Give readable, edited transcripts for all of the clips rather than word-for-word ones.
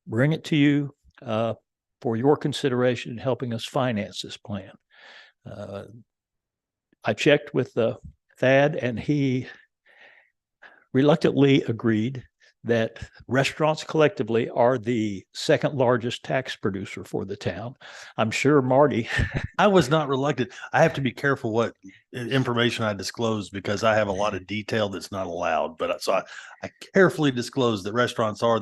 bring it to you for your consideration in helping us finance this plan. I checked with Thad, and he reluctantly agreed that restaurants collectively are the second largest tax producer for the town. I'm sure Marty. I was not reluctant. I have to be careful what information I disclose because I have a lot of detail that's not allowed. But so I carefully disclose that restaurants are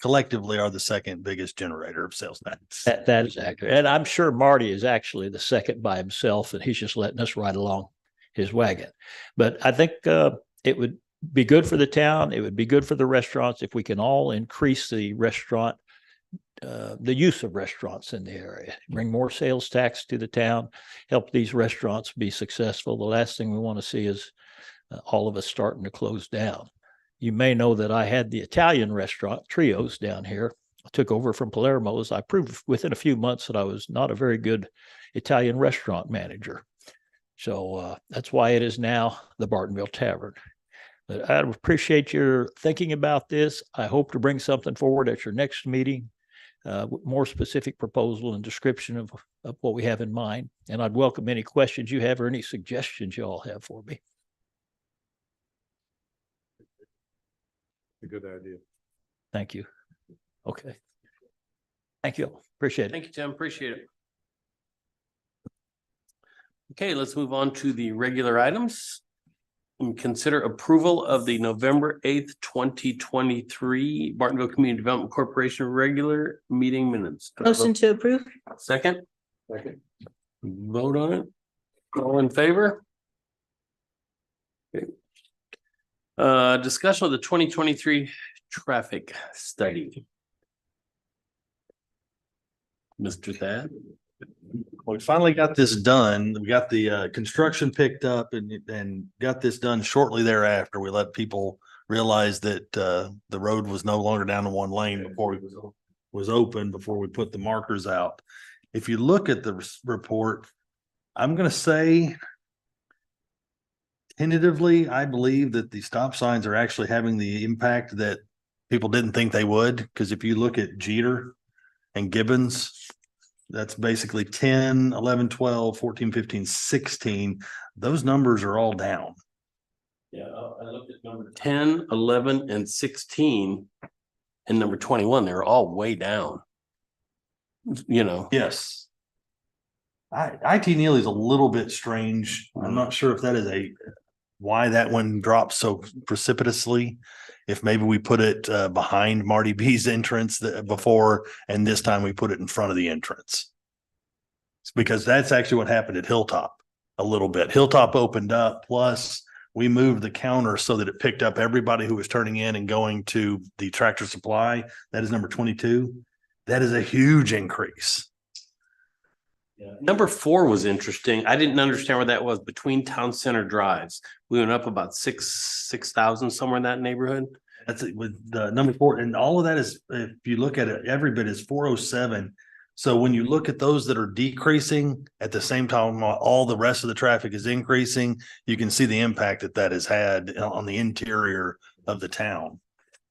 collectively are the second biggest generator of sales tax. That is accurate. And I'm sure Marty is actually the second by himself, and he's just letting us ride along his wagon. But I think it would be good for the town. It would be good for the restaurants if we can all increase the use of restaurants in the area, bring more sales tax to the town, help these restaurants be successful. The last thing we want to see is all of us starting to close down. You may know that I had the Italian restaurant Trios down here. I took over from Palermo's. I proved within a few months that I was not a very good Italian restaurant manager. So that's why it is now the Bartonville Tavern. But I appreciate your thinking about this. I hope to bring something forward at your next meeting, more specific proposal and description of what we have in mind. And I'd welcome any questions you have or any suggestions you all have for me. A good idea. Thank you. Okay. Thank you. Appreciate it. Thank you, Tim. Appreciate it. Okay, let's move on to the regular items. And consider approval of the November 8th, 2023 Bartonville Community Development Corporation regular meeting minutes. Motion to approve. Second. Second. Vote on it. All in favor? Okay. Discussion of the 2023 traffic study. Mr. Thad. Well, we finally got this done. We got the construction picked up and got this done shortly thereafter. We let people realize that the road was no longer down to one lane before it was open, before we put the markers out. If you look at the report, I'm going to say tentatively, I believe that the stop signs are actually having the impact that people didn't think they would. Because if you look at Jeter and Gibbons, that's basically 10, 11, 12, 14, 15, 16. Those numbers are all down. Yeah, I looked at number 10, 11, and 16, and number 21. They're all way down. You know. Yes. IT Neely's a little bit strange. I'm not sure if that is why that one dropped so precipitously. If maybe we put it behind Marty B's entrance before, and this time we put it in front of the entrance. It's because that's actually what happened at Hilltop a little bit. Hilltop opened up, plus we moved the counter so that it picked up everybody who was turning in and going to the Tractor Supply. That is number 22. That is a huge increase. Yeah. Number 4 was interesting. I didn't understand where that was. Between town center drives, we went up about 6,000 somewhere in that neighborhood. That's it with the number 4, and all of that is, if you look at it, every bit is 407. So when you look at those that are decreasing at the same time, all the rest of the traffic is increasing, you can see the impact that has had on the interior of the town.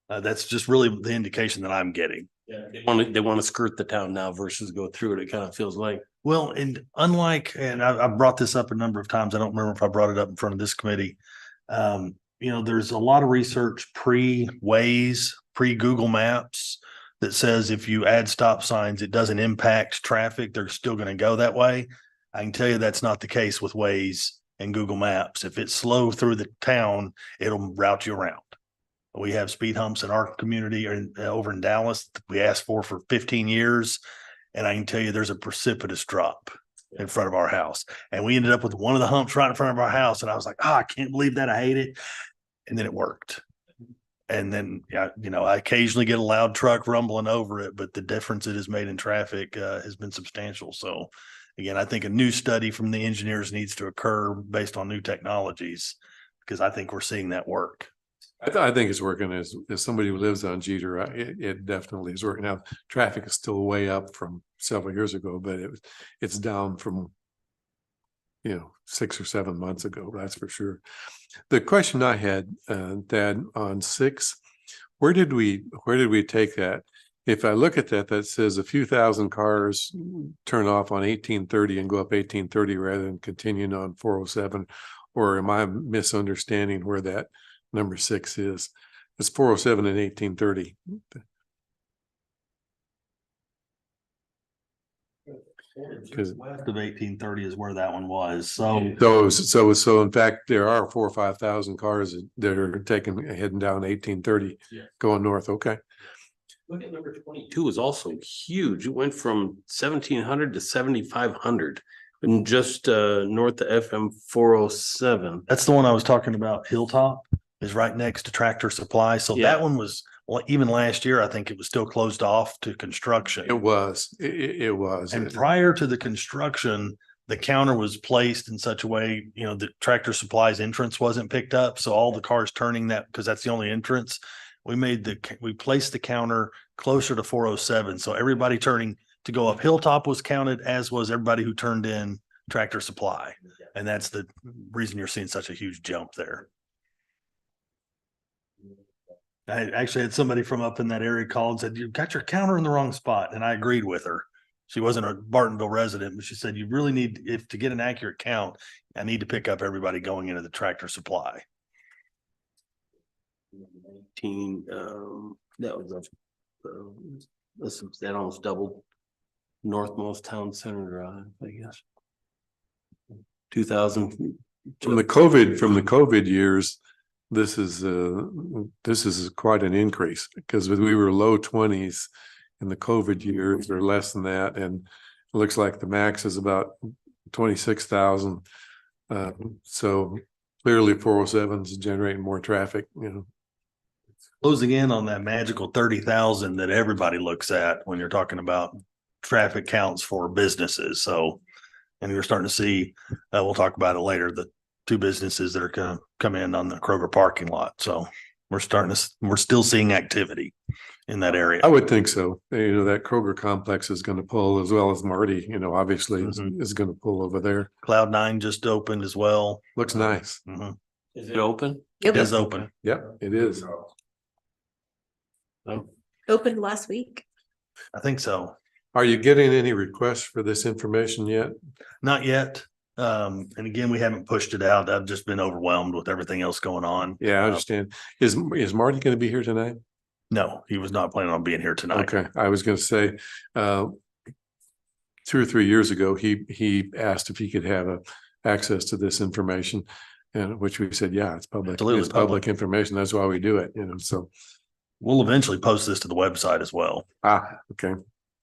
That's just really the indication that I'm getting. Yeah, they want to skirt the town now versus go through it. It kind of feels like. Well, and unlike, and I've brought this up a number of times. I don't remember if I brought it up in front of this committee. There's a lot of research pre-Waze, pre-Google Maps that says if you add stop signs, it doesn't impact traffic. They're still going to go that way. I can tell you that's not the case with Waze and Google Maps. If it's slow through the town, it'll route you around. We have speed humps in our community over in Dallas. We asked for 15 years. And I can tell you there's a precipitous drop in front of our house. And we ended up with one of the humps right in front of our house. And I was like, I can't believe that. I hate it. And then it worked. And then, I occasionally get a loud truck rumbling over it, but the difference it has made in traffic has been substantial. So again, I think a new study from the engineers needs to occur based on new technologies, because I think we're seeing that work. I think it's working. As somebody who lives on Jeter, it definitely is working. Now, traffic is still way up from several years ago, but it's down from 6 or 7 months ago. That's for sure. The question I had, Thad, on 6, where did we take that? if I look at that, that says a few thousand cars turn off on 1830 and go up 1830 rather than continuing on 407. Or am I misunderstanding where that number 6 is? It's 407 and 1830. Because West of 1830 is where that one was. So so in fact, there are 4,000 or 5,000 cars that are heading down 1830, going north. Okay. Look at number 22 is also huge. It went from 1,700 to 7,500 and just north of FM 407. that's the one I was talking about. Hilltop is right next to Tractor Supply. So Yeah. that one was, well, even last year, I think it was still closed off to construction. It was. It was. And prior to the construction, the counter was placed in such a way, you know, the Tractor Supply's entrance wasn't picked up. So all the cars turning that, because that's the only entrance. We placed the counter closer to 407. So everybody turning to go up Hilltop was counted, as was everybody who turned in Tractor Supply. And that's the reason you're seeing such a huge jump there. I actually had somebody from up in that area call and said, "You got your counter in the wrong spot." And I agreed with her. She wasn't a Bartonville resident, but she said, "You really need, if to get an accurate count, I need to pick up everybody going into the Tractor Supply." 19, that was that almost doubled northmost town center drive, I guess. 2000 from the COVID years, this is quite an increase, because we were low 20s in the COVID years, or less than that, and it looks like the max is about 26,000. So clearly 407 is generating more traffic, you know. Closing in on that magical 30,000 that everybody looks at when you're talking about traffic counts for businesses. So, and we're starting to see, we'll talk about it later, the 2 businesses that are going to come in on the Kroger parking lot. So we're still seeing activity in that area. I would think so. You know, that Kroger complex is going to pull, as well as Marty, you know, obviously is going to pull over there. Cloud9 just opened as well. Looks nice. Mm-hmm. Is it open? It is open. Yep, it is. Opened last week. I think so. Are you getting any requests for this information yet? Not yet. And again, we haven't pushed it out. I've just been overwhelmed with everything else going on. Yeah, I understand. Is Marty going to be here tonight? No, he was not planning on being here tonight. Okay, I was going to say, 2 or 3 years ago, he asked if he could have access to this information, and which we said, yeah, it's public. Absolutely It's public information. That's why we do it, you know, so. We'll eventually post this to the website as well Okay.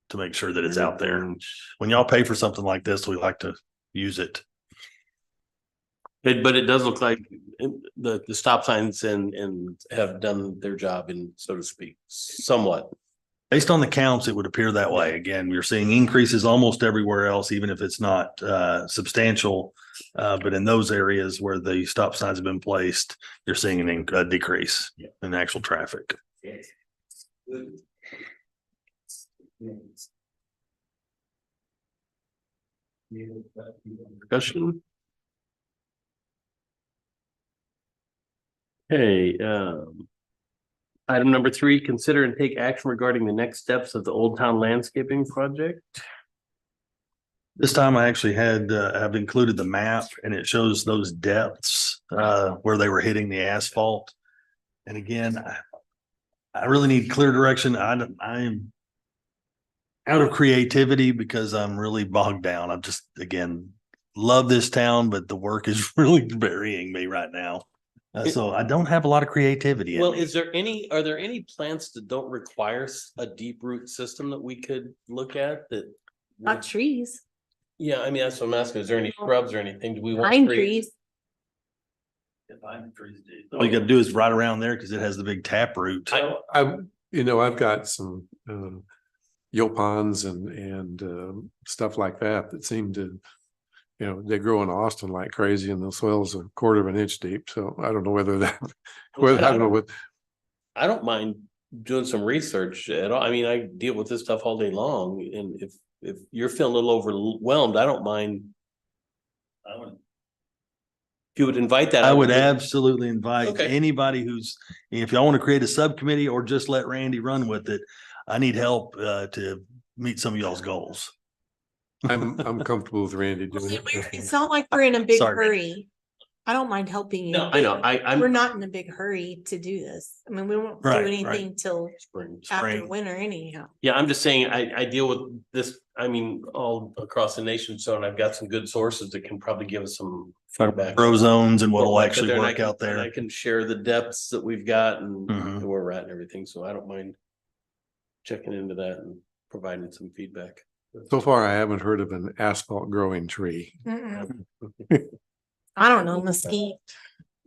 to make sure that it's out there. And when y'all pay for something like this, we like to use it. But it does look like the stop signs and have done their job, in, so to speak, somewhat. Based on the counts, it would appear that way. Again, we're seeing increases almost everywhere else, even if it's not substantial. But in those areas where the stop signs have been placed, you're seeing a decrease in actual traffic. Discussion. Okay, item number 3, consider and take action regarding the next steps of the Old Town Landscaping Project. This time I actually I've included the map, and it shows those depths where they were hitting the asphalt. And again, I really need clear direction. I'm out of creativity because I'm really bogged down. I'm just, again, love this town, but the work is really burying me right now. So I don't have a lot of creativity. Well, are there any plants that don't require a deep root system that we could loall that? Not trees, Yeah, I mean, that's what I'm asking. Is there any shrubs or anything? Do we want pine trees. All you got to do is right around there because it has the big tap root. I've got some yopons and stuff like that seem to, you know, they grow in Austin like crazy, and the soil's 1/4 of an inch deep. So I don't know whether that, I don't know what. I don't mind doing some research at all. I mean, I deal with this stuff all day long, and if you're feeling a little overwhelmed, I don't mind. If you would invite that, I would absolutely invite Okay. anybody if y'all want to create a subcommittee or just let Randy run with it. I need help to meet some of y'all's goals. I'm comfortable with Randy doing it. It's not like we're in a big Sorry. hurry. I don't mind helping you. No, I know, We're I'm. not in a big hurry to do this. I mean, we won't do Right, right. anything till after Spring. winter anyhow. Yeah, I'm just saying, I deal with this, I mean, all across the nation, so, and I've got some good sources that can probably give us some feedback. Grow zones and what'll Like actually there, and I work can- out and I there. can share the depths that we've got and Mhm. where we're at and everything, so I don't mind checking into that and providing some feedback. So far, I haven't heard of an asphalt growing tree. Mm-mm. I don't know, mesquite.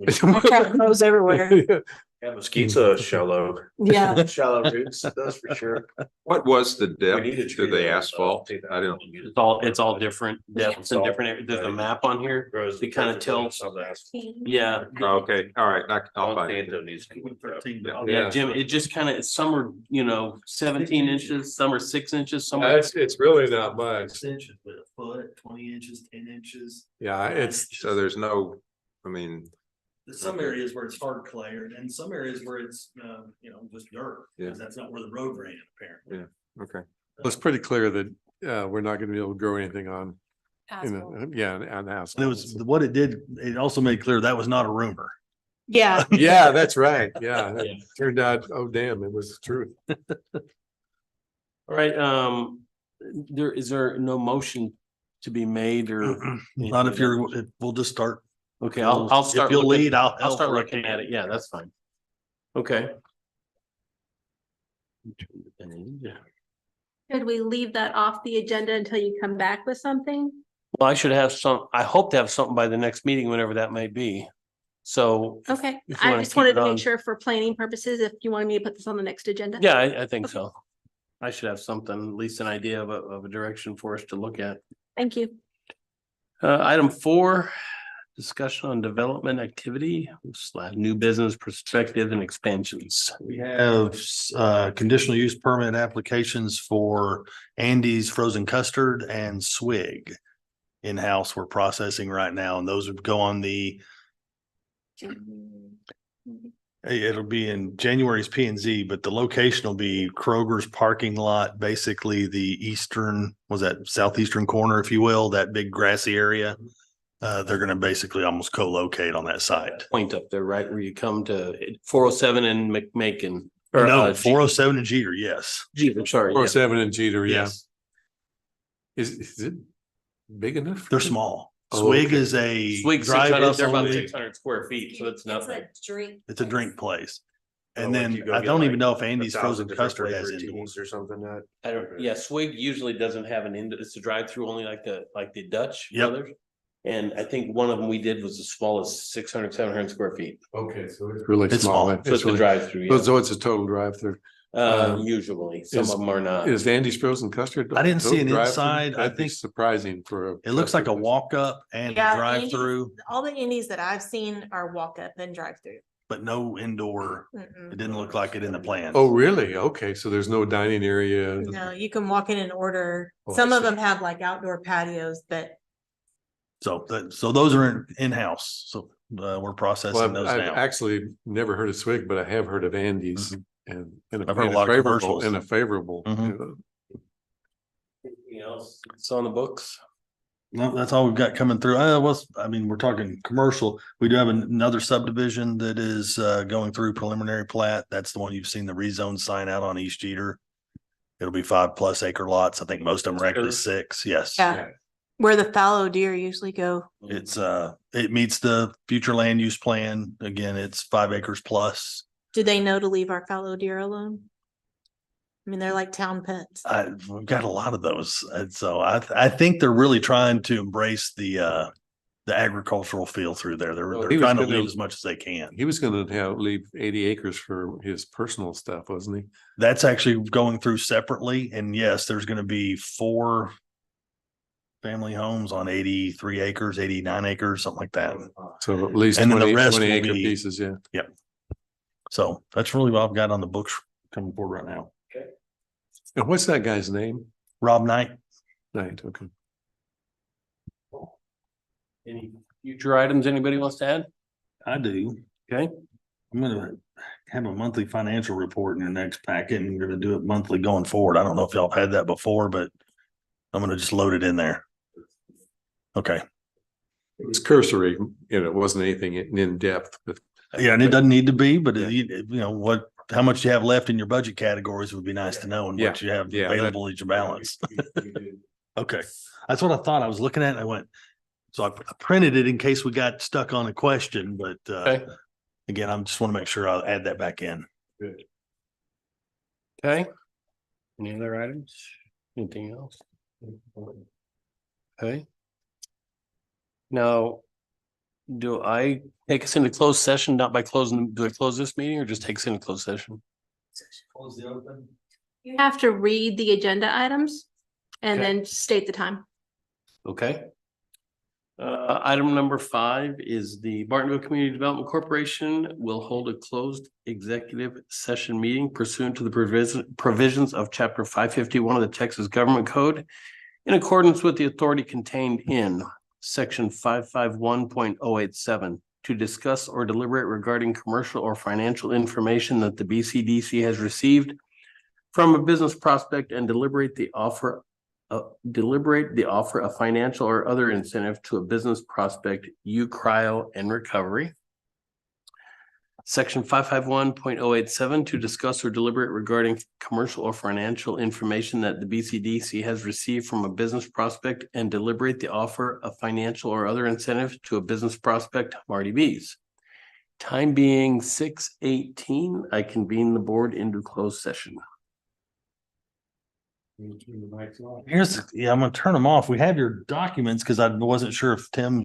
That crap grows everywhere. Yeah, mesquite's a shallow. Yeah. Shallow roots, that's for sure. What was the We need a depth tree to the that- asphalt? I don't, It's all different depths and different, there's a map on here, Grows to kind of tell, yeah. okay, all right, I'll find it. Monsanto needs to be put up. Yeah, Jim, it just kind of, some are, 17 inches, some are 6 inches, some are. It's really not much. Inches, but a foot, 20 inches, 10 inches. Yeah, it's, So there's no, I mean, There's some areas where it's hard clay and some areas where it's, just dirt. Yeah. 'Cause that's not where the road ran apparently. okay. it's pretty clear that we're not gonna be able to grow anything on, on asphalt. And it was, what it did, it also made clear that was not a rumor. Yeah. Yeah, that's right. Yeah, Yeah. it turned out, oh damn, it was the truth. All right, is there no motion to be made or? Not if we'll just start. Okay, I'll start. If you'll looking- lead, I'll I'll start help. looking at it. Yeah, that's fine. Okay. Could we leave that off the agenda until you come back with something? Well, I hope to have something by the next meeting, whenever that may be. So, Okay, If you I wanna just keep wanted it to on- make sure for planning purposes, if you wanted me to put this on the next agenda. yeah, I think so. I should have something, at least an idea of a direction for us to look at. Thank you. Item 4, discussion on development activity / new business perspective and expansions. We have conditional use permit applications for Andy's Frozen Custard and Swig. In-house, we're processing right now, and those would go on it'll be in January's P and Z, but the location will be Kroger's parking lot, basically the southeastern corner, if you will, that big grassy area. They're gonna basically almost co-locate on that site. Point up there, right where you come to 407 and McMakin. Or, No, G- 407 and Jeter, yes. Jeter, sorry. Or yeah. 7 and Jeter, yeah. Yes, Is it big enough? they're small. Oh, Swig okay. is a Swig, drive 600 up they're about only- 600 square feet, so it's nothing. drink. It's a drink place. Oh, And like then you go I get don't even like know if Andy's 1,000 Frozen different Custard has flavor indoor. teas or something that. I don't, yeah, Swig usually doesn't have an it's a drive-through only like the Dutch Yep. brothers. And I think one of them we did was as small as 600, 700 square feet. Okay, so it's really It's small. small. So it's a really- drive-through, So it's a total drive-through. usually, some is- of them are not. Is Andy's Frozen Custard? I didn't see total an drive-through? inside. I That'd be think- surprising for a. It looks like a custard walk up and a Yeah, drive through, All the indies that I've seen are walk up and drive through. but no indoor. It didn't look like it in the plan. place. Oh, really? Okay, so there's no dining area. No, you can walk in and order. Oh, I Some of see. them have like outdoor patios, but So those are in-house. So we're processing Well, those I've now. actually never heard of Swig, but I have heard of Andy's and. I've heard a lot of favorable, commercials. and a favorable. Mhm. Anything else? It's on the books. No, that's all we've got coming through. We're talking commercial. We do have another subdivision that is going through preliminary plat. That's the one you've seen the rezone sign out on East Jeter. It'll be 5+ acre lots. I think most of them are actually 6. Yes. yeah. Where the fallow deer usually go. It's it meets the future land use plan. Again, it's 5 acres plus. Do they know to leave our fallow deer alone? I mean, they're like town pets. We've got a lot of those. And so I think they're really trying to embrace the agricultural feel through there. They're Well, they're he was trying to gonna- leave as much as they can. He was gonna leave 80 acres for his personal stuff, wasn't he? That's actually going through separately. And yes, there's going to be 4 family homes on 83 acres, 89 acres, something like that. So at least And then the 20 rest 20 will acre be- pieces, yeah. So that's really what I've got on the books coming forward right now. And what's that guy's name? Rob Knight. Knight, okay. Any future items anybody wants to add? I do. Okay. I'm gonna have a monthly financial report in your next packet and we're gonna do it monthly going forward. I don't know if y'all have had that before, but I'm gonna just load it in there. Okay. It was cursory, it wasn't anything in depth, but Yeah, and it doesn't need to be, but Yeah. you know, how much you have left in your budget categories would be nice to know and what you have Yeah, that- available as your balance. Okay, that's what I thought. I was looking at it. I went, so I printed it in case we got stuck on a question, but Okay, again, I just want to make sure I'll add that back in. okay. Any other items? Anything else? Okay. Now, do I take us into closed session, not by closing, do I close this meeting or just take us into closed session? You have to read the agenda items and Okay. then state the time. Okay. Item number 5 is the Bartonville Community Development Corporation will hold a closed executive session meeting pursuant to the provisions of chapter 551 of the Texas Government Code in accordance with the authority contained in section 551.087 to discuss or deliberate regarding commercial or financial information that the BCDC has received from a business prospect and deliberate the offer of financial or other incentive to a business prospect, cryo and recovery. Section 551.087 to discuss or deliberate regarding commercial or financial information that the BCDC has received from a business prospect and deliberate the offer of financial or other incentive to a business prospect, Marty B's. Time being 6:18, I convene the board into closed session. I'm gonna turn them off. We have your documents because I wasn't sure if Tim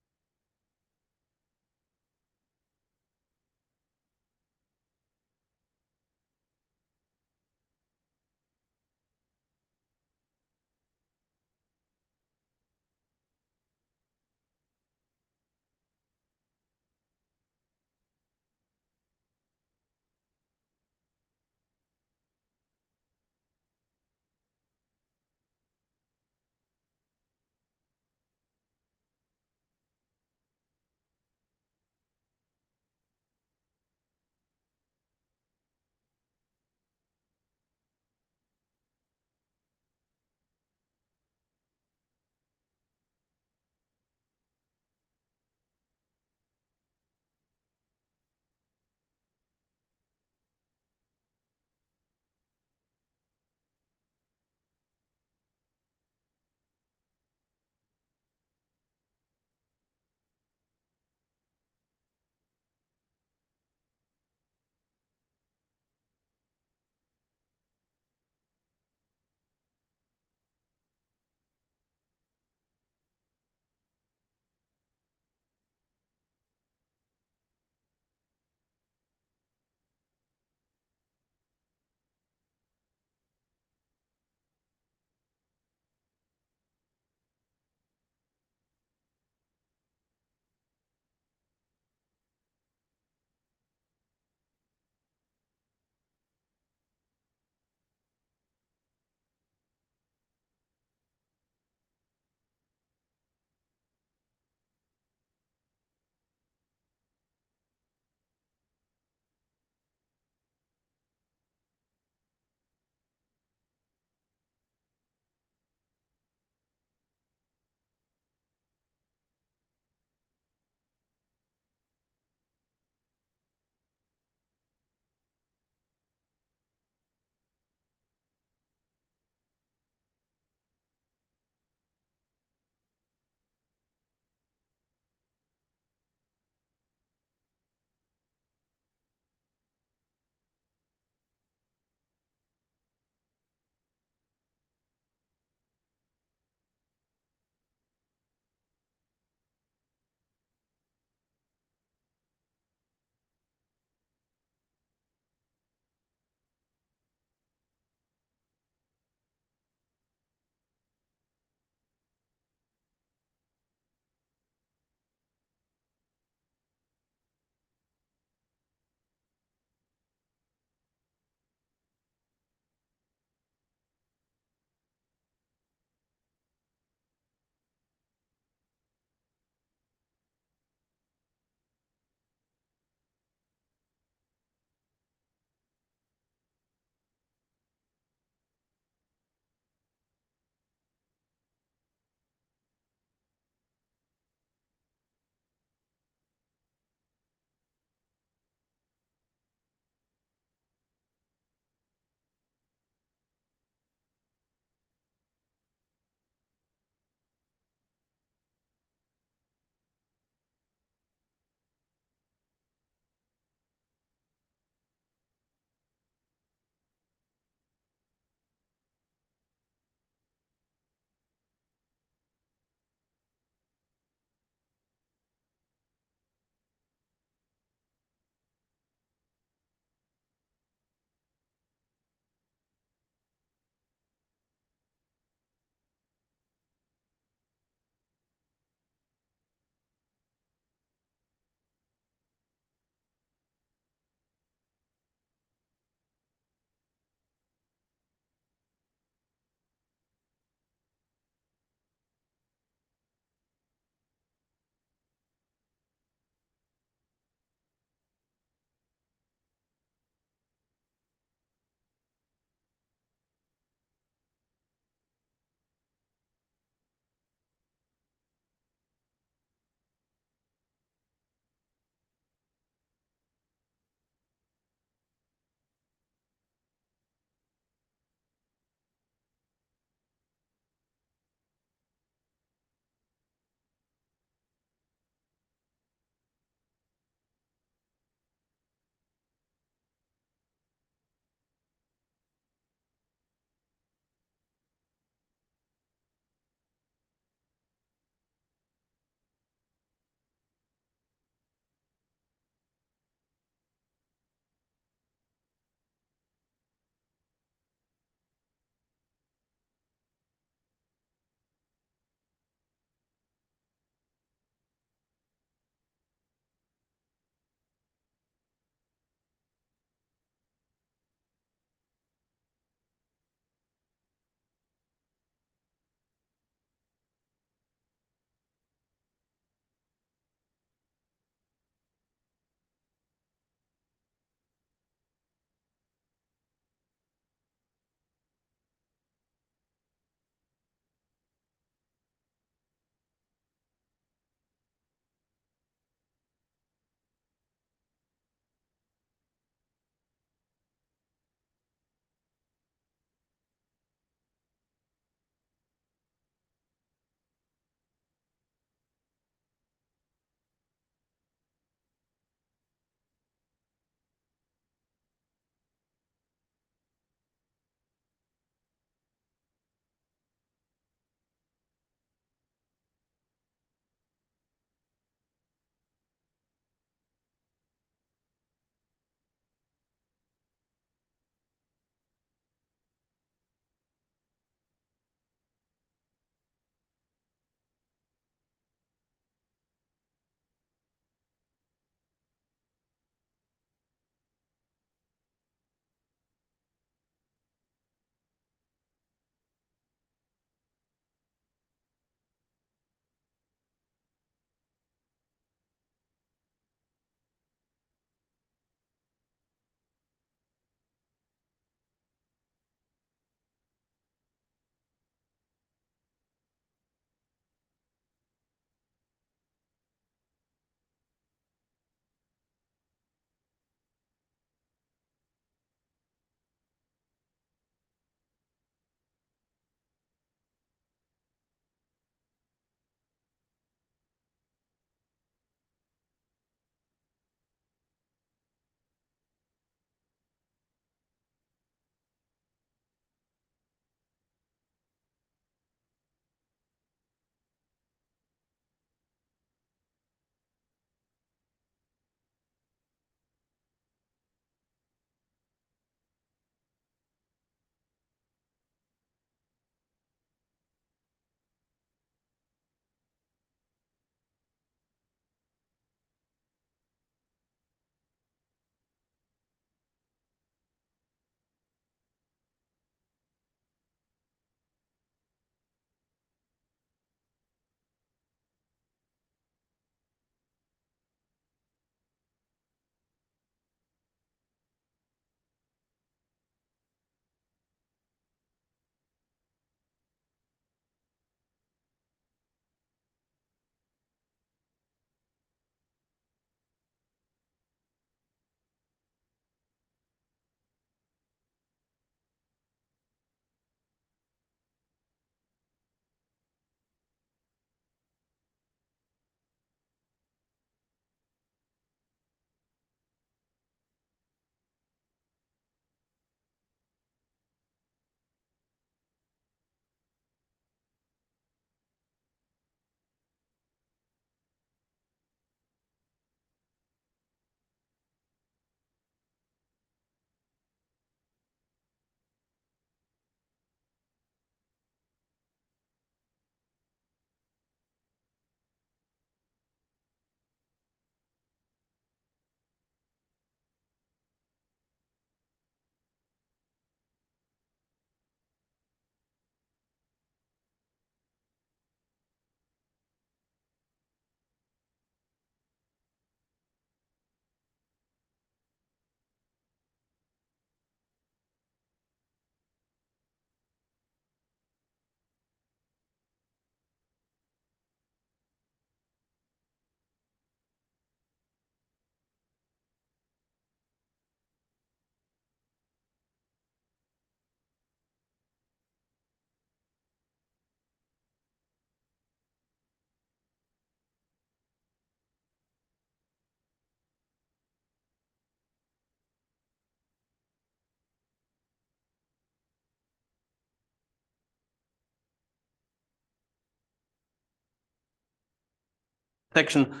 Section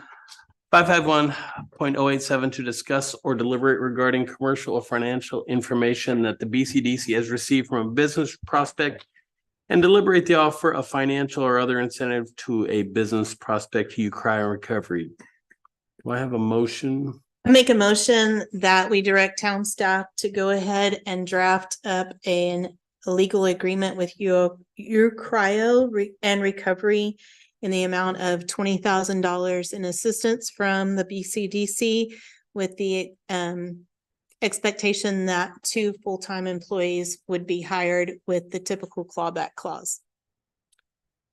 551.087 to discuss or deliberate regarding commercial or financial information that the BCDC has received from a business prospect and deliberate the offer of financial or other incentive to a business prospect to cry and recovery. Do I have a motion? I make a motion that we direct town staff to go ahead and draft up a legal agreement with your cryo and recovery in the amount of $20,000 in assistance from the BCDC with the expectation that 2 full-time employees would be hired with the typical clawback clause.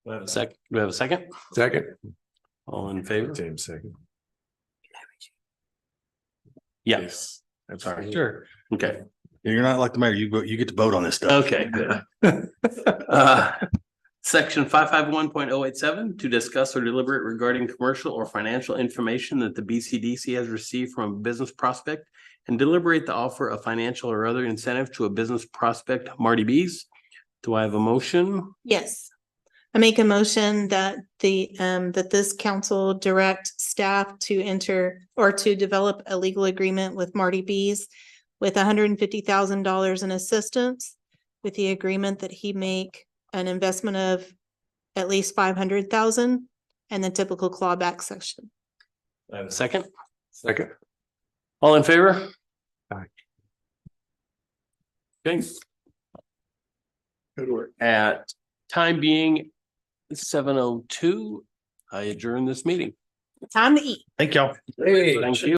Do I have a second? Do we have a second? Second. All in favor? James second. Yes. I'm sorry. Sure. Okay. You're not like the mayor. You get to vote on this stuff. Okay, good. Section 551.087 to discuss or deliberate regarding commercial or financial information that the BCDC has received from a business prospect and deliberate the offer of financial or other incentive to a business prospect, Marty B's. Do I have a motion? Yes. I make a motion that that this council direct staff to enter or to develop a legal agreement with Marty B's with $150,000 in assistance with the agreement that he make an investment of at least 500,000 and the typical clawback section. I have a second. Second. All in favor? Aye. Okay. Good work. At time being 7:02, I adjourn this meeting. Time to eat. Thank y'all. Thank you.